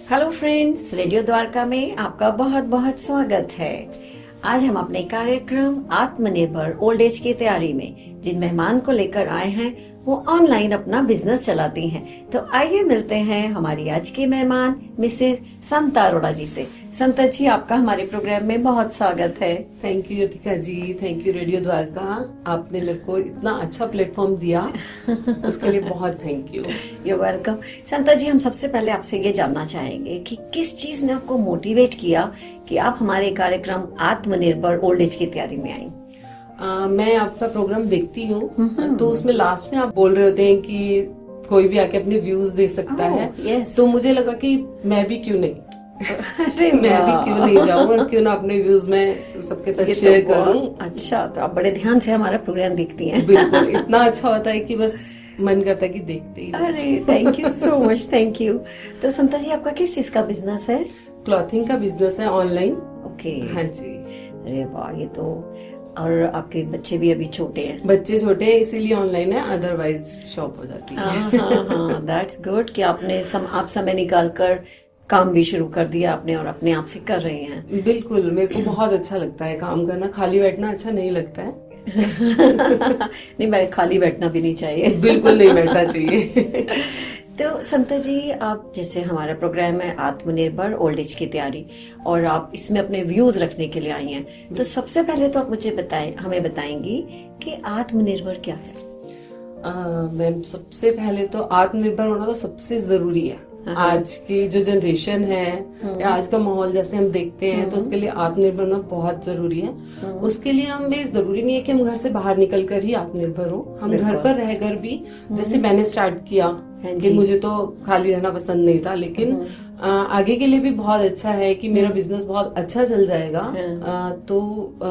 Hello friends, radio Dwarka में आपका बहुत बहुत स्वागत है। आज हम अपने कार्यक्रम आत्मनिर्भर ओल्ड एज की तैयारी में जिन मेहमान को लेकर आए हैं वो ऑनलाइन अपना बिजनेस चलाती हैं। तो आइए मिलते हैं हमारी आज की मेहमान मिसेस समता अरोड़ा जी से। समता जी, आपका हमारे प्रोग्राम में बहुत स्वागत है। थैंक यू यतिका जी, थैंक यू रेडियो द्वारका। आपने मेरे को इतना अच्छा प्लेटफॉर्म दिया, उसके लिए बहुत thank you. You welcome. Samta ji, हम सबसे पहले आपसे ये जानना चाहेंगे कि किस चीज ने आपको मोटिवेट किया कि आप हमारे कार्यक्रम आत्मनिर्भर ओल्ड एज की तैयारी में आई? मैं आपका प्रोग्राम देखती हूँ, तो उसमें लास्ट में आप बोल रहे होते हैं कि कोई भी आके अपने व्यूज दे सकता है। yes. तो मुझे लगा कि मैं भी क्यों नहीं मैं भी क्यों नहीं जाऊँ और क्यों ना अपने व्यूज में सबके साथ शेयर करूँ। अच्छा, तो आप बड़े ध्यान से हमारा प्रोग्राम देखती हैं। बिल्कुल, इतना अच्छा होता है कि बस मन करता है कि देखते ही। अरे thank you so much, thank you. तो समता जी, आपका किस चीज का बिजनेस है? क्लॉथिंग का बिजनेस है ऑनलाइन। ओके। हाँ जी। अरे वाह, ये तो। और आपके बच्चे भी अभी छोटे हैं? बच्चे छोटे हैं इसीलिए ऑनलाइन है, अदरवाइज शॉप हो जाती है। हाँ, दैट्स गुड कि आपने आप समय निकाल कर काम भी शुरू कर दिया आपने और अपने आप से कर रही हैं। बिल्कुल, मेरे को बहुत अच्छा लगता है काम करना, खाली बैठना अच्छा नहीं लगता है। नहीं, मैं खाली बैठना भी नहीं चाहिए। बिल्कुल नहीं बैठना चाहिए। तो संता जी, आप जैसे हमारा प्रोग्राम है आत्मनिर्भर ओल्ड एज की तैयारी और आप इसमें अपने व्यूज रखने के लिए आई हैं, तो सबसे पहले तो आप मुझे हमें बताएंगी कि आत्मनिर्भर क्या है? मैम, सबसे पहले तो आत्मनिर्भर होना तो सबसे जरूरी है। आज की जो जनरेशन है या आज का माहौल जैसे हम देखते हैं, तो उसके लिए आत्मनिर्भर होना बहुत जरूरी है। उसके लिए हमें जरूरी नहीं है कि हम घर से बाहर निकल कर ही आत्मनिर्भर हो, हम घर पर रहकर भी, जैसे मैंने स्टार्ट किया कि मुझे तो खाली रहना पसंद नहीं था, लेकिन आगे के लिए भी बहुत अच्छा है कि मेरा बिजनेस बहुत अच्छा चल जाएगा।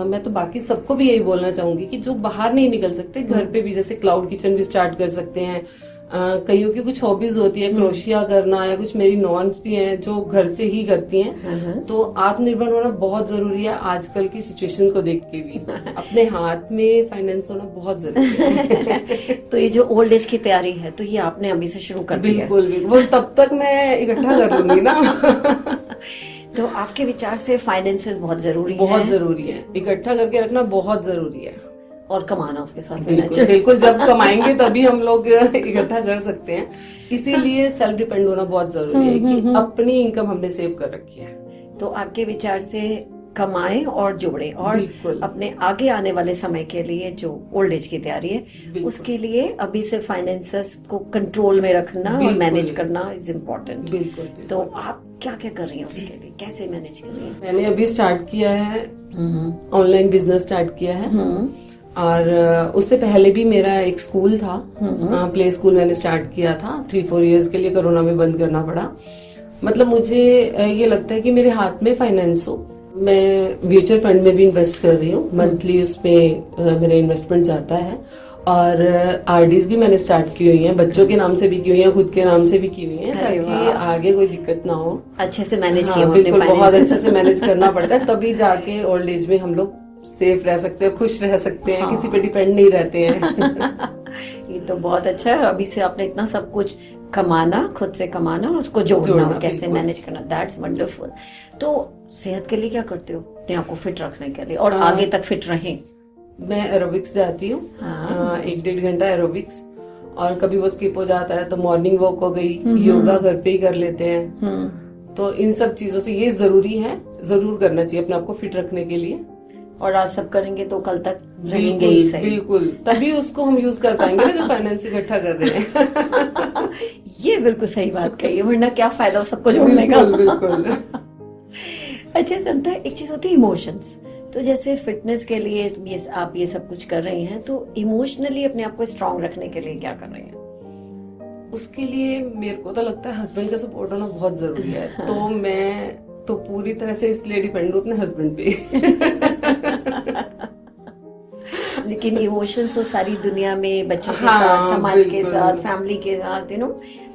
मैं तो बाकी सबको भी यही बोलना चाहूंगी कि जो बाहर नहीं निकल सकते, घर पे भी जैसे क्लाउड किचन भी स्टार्ट कर सकते हैं। कईयों की कुछ हॉबीज होती है, क्रोशिया करना, या कुछ मेरी नॉन्स भी हैं जो घर से ही करती हैं। तो आत्मनिर्भर होना बहुत जरूरी है आजकल की सिचुएशन को देख के भी। अपने हाथ में फाइनेंस होना बहुत जरूरी है। तो ये जो ओल्ड एज की तैयारी है, तो ये आपने अभी से शुरू कर दिया? बिल्कुल बिल्कुल, तब तक मैं इकट्ठा कर लूंगी ना। तो आपके विचार से फाइनेंसेस बहुत जरूरी बहुत जरूरी है, इकट्ठा करके रखना बहुत जरूरी है, और कमाना उसके साथ। बिल्कुल बिल्कुल, जब कमाएंगे तभी हम लोग इकट्ठा कर सकते हैं। इसीलिए सेल्फ डिपेंड होना बहुत जरूरी है कि अपनी इनकम हमने सेव कर रखी है। तो आपके विचार से कमाएं और जोड़ें, और अपने आगे आने वाले समय के लिए जो ओल्ड एज की तैयारी है उसके लिए अभी से फाइनेंसेस को कंट्रोल में रखना और मैनेज करना इज इम्पोर्टेंट। बिल्कुल। तो आप क्या क्या कर रही हैं उसके लिए, कैसे मैनेज कर रही हैं? मैंने अभी स्टार्ट किया है, ऑनलाइन बिजनेस स्टार्ट किया है। और उससे पहले भी मेरा एक स्कूल था, प्ले स्कूल मैंने स्टार्ट किया था। 3-4 इयर्स के लिए कोरोना में बंद करना पड़ा। मतलब मुझे ये लगता है कि मेरे हाथ में फाइनेंस हो। मैं म्यूचुअल फंड में भी इन्वेस्ट कर रही हूँ, मंथली उसमें मेरा इन्वेस्टमेंट जाता है। और आरडीज भी मैंने स्टार्ट की हुई हैं, बच्चों के नाम से भी की हुई हैं, खुद के नाम से भी की हुई हैं, ताकि आगे कोई दिक्कत ना हो। अच्छे से मैनेज किया? बिल्कुल, बहुत अच्छे से मैनेज करना पड़ता है, तभी जाके ओल्ड एज में हम लोग सेफ रह सकते हैं, खुश रह सकते हैं। किसी पे डिपेंड नहीं रहते हैं। ये तो बहुत अच्छा है। अभी से आपने इतना सब कुछ कमाना, खुद से कमाना और उसको जोड़ना कैसे मैनेज करना, दैट्स वंडरफुल। तो सेहत के लिए क्या करते हो अपने आप को फिट रखने के लिए और आगे तक फिट रहें? मैं एरोबिक्स जाती हूँ, 1-1.5 घंटा एरोबिक्स, और कभी वो स्किप हो जाता है तो मॉर्निंग वॉक हो गई, योगा घर पे ही कर लेते हैं। तो इन सब चीजों से ये जरूरी है, जरूर करना चाहिए अपने आप को फिट रखने के लिए। और आज सब करेंगे तो कल तक रहेंगे ही सही। बिल्कुल, तभी उसको हम यूज कर पाएंगे ना जो फाइनेंस इकट्ठा कर रहे हैं। ये बिल्कुल सही बात कही है, वरना क्या फायदा सबको जोड़ने का। बिल्कुल। अच्छा संता, एक चीज होती है इमोशंस। तो जैसे फिटनेस के लिए आप ये सब कुछ कर रही हैं, तो इमोशनली अपने आप को स्ट्रांग रखने के लिए क्या कर रही हैं? उसके लिए मेरे को तो लगता है हस्बैंड का सपोर्ट होना बहुत जरूरी है। तो मैं तो पूरी तरह से इसलिए डिपेंड हूँ अपने हस्बैंड पे। लेकिन इमोशंस तो सारी दुनिया में बच्चों के साथ, समाज के साथ, फैमिली के साथ,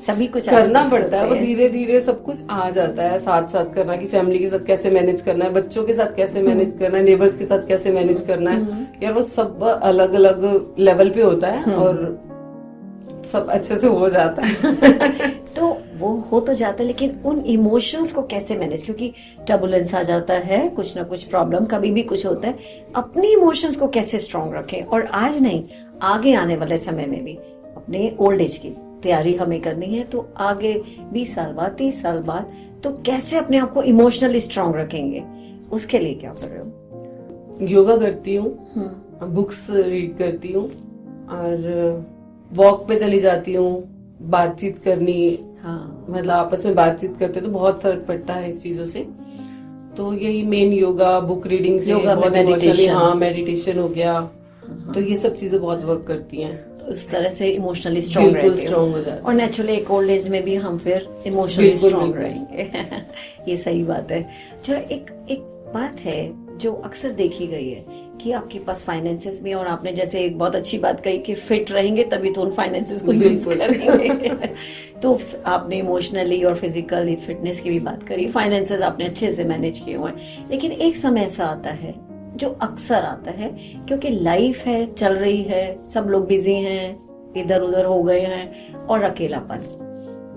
सभी कुछ करना पड़ता है। वो धीरे धीरे सब कुछ आ जाता है, साथ साथ करना कि फैमिली के साथ कैसे मैनेज करना है, बच्चों के साथ कैसे मैनेज करना है, नेबर्स के साथ कैसे मैनेज करना है। यार वो सब अलग अलग लेवल पे होता है और सब अच्छे से हो जाता है। तो वो हो तो जाता है, लेकिन उन इमोशंस को कैसे मैनेज, क्योंकि टर्बुलेंस आ जाता है, कुछ ना कुछ प्रॉब्लम कभी भी कुछ होता है, अपनी इमोशंस को कैसे स्ट्रांग रखें, और आज नहीं आगे आने वाले समय में भी अपने ओल्ड एज की तैयारी हमें करनी है, तो आगे 20 साल बाद 30 साल बाद तो कैसे अपने आप को इमोशनली स्ट्रांग रखेंगे, उसके लिए क्या कर रहे हो? योगा करती हूँ, बुक्स रीड करती हूँ, और वॉक पे चली जाती हूँ, बातचीत करनी, हाँ, मतलब आपस में बातचीत करते तो बहुत फर्क पड़ता है इस चीजों से। तो यही मेन योगा, बुक रीडिंग से योगा में बहुत meditation। हाँ, मेडिटेशन हो गया, तो ये सब चीजें बहुत वर्क करती हैं। तो उस तरह से इमोशनली स्ट्रांग बिल्कुल रहते हो, स्ट्रांग हो जाते और नेचुरली एक ओल्ड एज में भी हम फिर इमोशनली बिल्कुल, स्ट्रांग बिल्कुल। रहेंगे। ये सही बात है। अच्छा, एक बात है जो अक्सर देखी गई है कि आपके पास फाइनेंसेस भी, और आपने जैसे एक बहुत अच्छी बात कही कि फिट रहेंगे तभी तो उन फाइनेंसेस को यूज बिल्कुल। करेंगे। तो आपने इमोशनली और फिजिकली फिटनेस की भी बात करी, फाइनेंसेस आपने अच्छे से मैनेज किए हुए हैं, लेकिन एक समय ऐसा आता है जो अक्सर आता है, क्योंकि लाइफ है, चल रही है, सब लोग बिजी हैं, इधर उधर हो गए हैं, और अकेलापन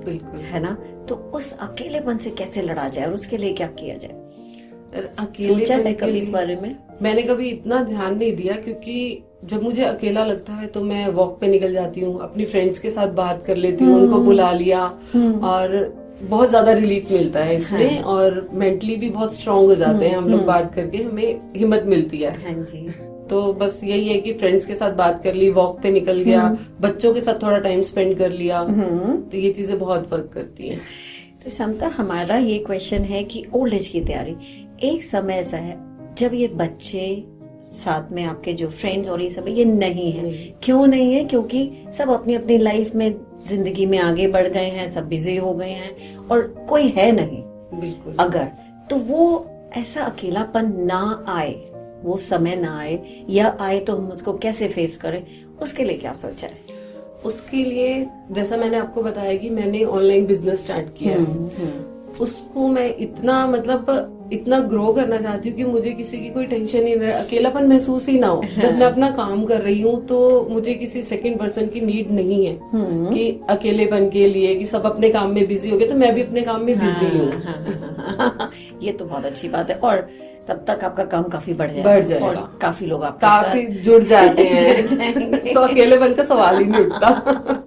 बिल्कुल है ना, तो उस अकेलेपन से कैसे लड़ा जाए और उसके लिए क्या किया जाए? अकेले सोचा है कभी इस बारे में? मैंने कभी इतना ध्यान नहीं दिया, क्योंकि जब मुझे अकेला लगता है तो मैं वॉक पे निकल जाती हूँ, अपनी फ्रेंड्स के साथ बात कर लेती हूँ, उनको बुला लिया, और बहुत ज्यादा रिलीफ मिलता है इसमें, और मेंटली भी बहुत स्ट्रांग हो जाते हैं हम लोग बात करके, हमें हिम्मत मिलती है। हाँ जी। तो बस यही है कि फ्रेंड्स के साथ बात कर ली, वॉक पे निकल गया, बच्चों के साथ थोड़ा टाइम स्पेंड कर लिया, तो ये चीजें बहुत फर्क करती हैं। तो समता, हमारा ये क्वेश्चन है कि ओल्ड एज की तैयारी, एक समय ऐसा है जब ये बच्चे साथ में आपके जो फ्रेंड्स और ये सब ये नहीं है, क्यों नहीं है? क्योंकि सब अपनी अपनी लाइफ में, जिंदगी में आगे बढ़ गए हैं, सब बिजी हो गए हैं, और कोई है नहीं। बिल्कुल। अगर तो वो ऐसा अकेलापन ना आए, वो समय ना आए, या आए तो हम उसको कैसे फेस करें, उसके लिए क्या सोचा है? उसके लिए जैसा मैंने आपको बताया कि मैंने ऑनलाइन बिजनेस स्टार्ट किया है, उसको मैं इतना ग्रो करना चाहती हूँ कि मुझे किसी की कोई टेंशन नहीं रहे, अकेलापन महसूस ही ना हो। जब मैं अपना काम कर रही हूँ तो मुझे किसी सेकंड पर्सन की नीड नहीं है कि अकेलेपन के लिए, कि सब अपने काम में बिजी हो गए तो मैं भी अपने काम में बिजी हूँ। ये तो बहुत अच्छी बात है, और तब तक आपका काम काफी बढ़ जाएगा, और काफी लोग आपके काफी जुड़ जाते हैं, जुड़ जाएंगे। तो अकेलेपन का सवाल ही नहीं उठता।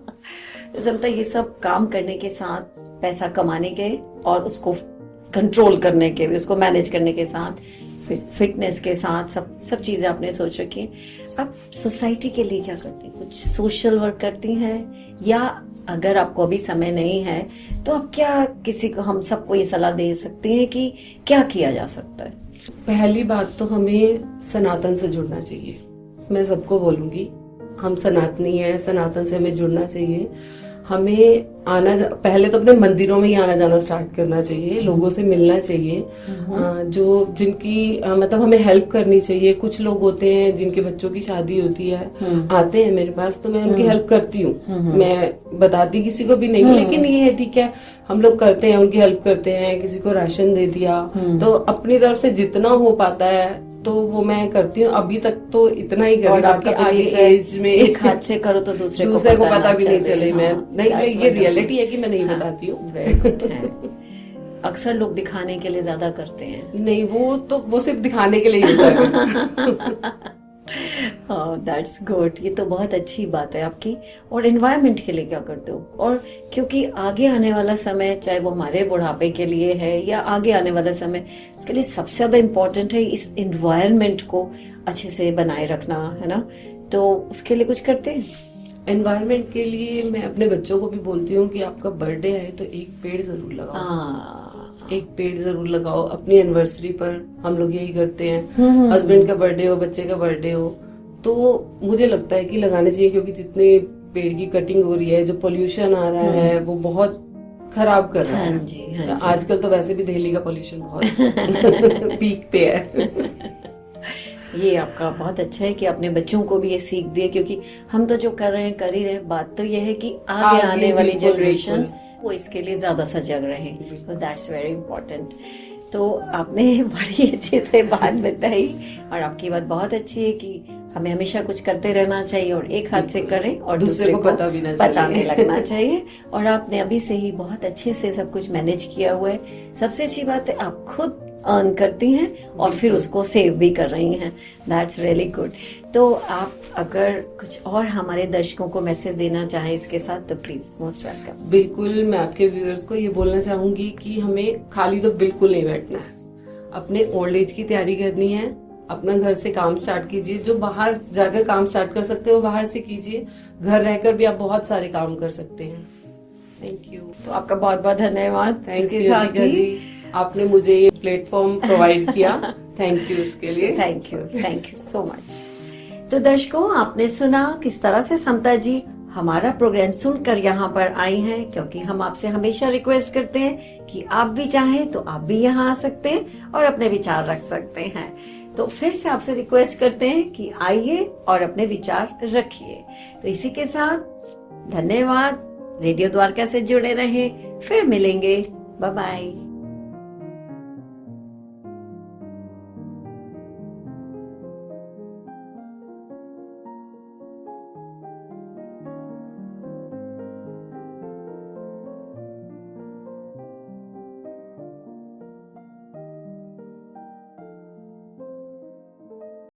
समता, ये सब काम करने के साथ, पैसा कमाने के और उसको कंट्रोल करने के भी, उसको मैनेज करने के साथ, फिटनेस के साथ, सब चीजें आपने सोच रखी है। अब सोसाइटी के लिए क्या करती हैं? कुछ सोशल वर्क करती हैं, या अगर आपको अभी समय नहीं है तो आप क्या किसी को, हम सबको ये सलाह दे सकती हैं कि क्या किया जा सकता है? पहली बात तो हमें सनातन से जुड़ना चाहिए। मैं सबको बोलूंगी, हम सनातनी हैं, सनातन से हमें जुड़ना चाहिए। हमें पहले तो अपने मंदिरों में ही आना जाना स्टार्ट करना चाहिए, लोगों से मिलना चाहिए, जो जिनकी मतलब हमें हेल्प करनी चाहिए। कुछ लोग होते हैं जिनके बच्चों की शादी होती है, आते हैं मेरे पास, तो मैं उनकी हेल्प करती हूँ। मैं बताती किसी को भी नहीं, लेकिन ये है ठीक है, हम लोग करते हैं, उनकी हेल्प करते हैं, किसी को राशन दे दिया, तो अपनी तरफ से जितना हो पाता है तो वो मैं करती हूँ। अभी तक तो इतना ही कर रही हूँ, आगे एज में एक हाथ से करो तो दूसरे को पता भी नहीं चले। मैं ये रियलिटी है कि मैं नहीं बताती हूँ। अक्सर लोग दिखाने के लिए ज्यादा करते हैं। नहीं, वो सिर्फ दिखाने के लिए ही होता है। दैट्स गुड, ये तो बहुत अच्छी बात है आपकी। और एनवायरनमेंट के लिए क्या करते हो? और क्योंकि आगे आने वाला समय, चाहे वो हमारे बुढ़ापे के लिए है या आगे आने वाला समय, उसके लिए सबसे ज्यादा इम्पोर्टेंट है इस एनवायरनमेंट को अच्छे से बनाए रखना, है ना? तो उसके लिए कुछ करते हैं? एनवायरनमेंट के लिए मैं अपने बच्चों को भी बोलती हूँ कि आपका बर्थडे है तो एक पेड़ जरूर लगाओ। एक पेड़ जरूर लगाओ। अपनी एनिवर्सरी पर हम लोग यही करते हैं, हस्बैंड का बर्थडे हो, बच्चे का बर्थडे हो, तो मुझे लगता है कि लगाने चाहिए, क्योंकि जितने पेड़ की कटिंग हो रही है, जो पोल्यूशन आ रहा है, वो बहुत खराब कर रहा है। हाँ जी। आजकल तो वैसे भी दिल्ली का पोल्यूशन बहुत पीक पे है। ये आपका बहुत अच्छा है कि अपने बच्चों को भी ये सीख दिए, क्योंकि हम तो जो कर रहे हैं कर ही रहे हैं। बात तो ये है कि आगे आने वाली जनरेशन वो इसके लिए ज्यादा सजग रहे। That's very important. तो आपने बड़ी अच्छी से बात बताई और आपकी बात बहुत अच्छी है कि हमें हमेशा कुछ करते रहना चाहिए और एक हाथ से करें और दूसरे को पता भी ना चले। बताने लगना चाहिए। और आपने अभी से ही बहुत अच्छे से सब कुछ मैनेज किया हुआ है। सबसे अच्छी बात है आप खुद अर्न करती हैं और फिर उसको सेव भी कर रही हैं। That's really good. तो आप अगर कुछ और हमारे दर्शकों को मैसेज देना चाहें इसके साथ तो प्लीज मोस्ट वेलकम। बिल्कुल, मैं आपके व्यूअर्स को ये बोलना चाहूंगी कि हमें खाली तो बिल्कुल नहीं बैठना है, अपने ओल्ड एज की तैयारी करनी है। अपना घर से काम स्टार्ट कीजिए, जो बाहर जाकर काम स्टार्ट कर सकते हो बाहर से कीजिए, घर रहकर भी आप बहुत सारे काम कर सकते हैं। Thank you. तो आपका बहुत बहुत धन्यवाद। थैंक यू राधिका जी, आपने मुझे ये प्लेटफॉर्म प्रोवाइड किया, थैंक यू इसके लिए। Thank you so much. तो दर्शकों, आपने सुना किस तरह से समता जी हमारा प्रोग्राम सुनकर यहाँ पर आई हैं, क्योंकि हम आपसे हमेशा रिक्वेस्ट करते हैं कि आप भी चाहें तो आप भी यहाँ आ सकते हैं और अपने विचार रख सकते हैं। तो फिर से आपसे रिक्वेस्ट करते हैं कि आइए और अपने विचार रखिए। तो इसी के साथ धन्यवाद। रेडियो द्वारका से जुड़े रहें, फिर मिलेंगे। Bye bye.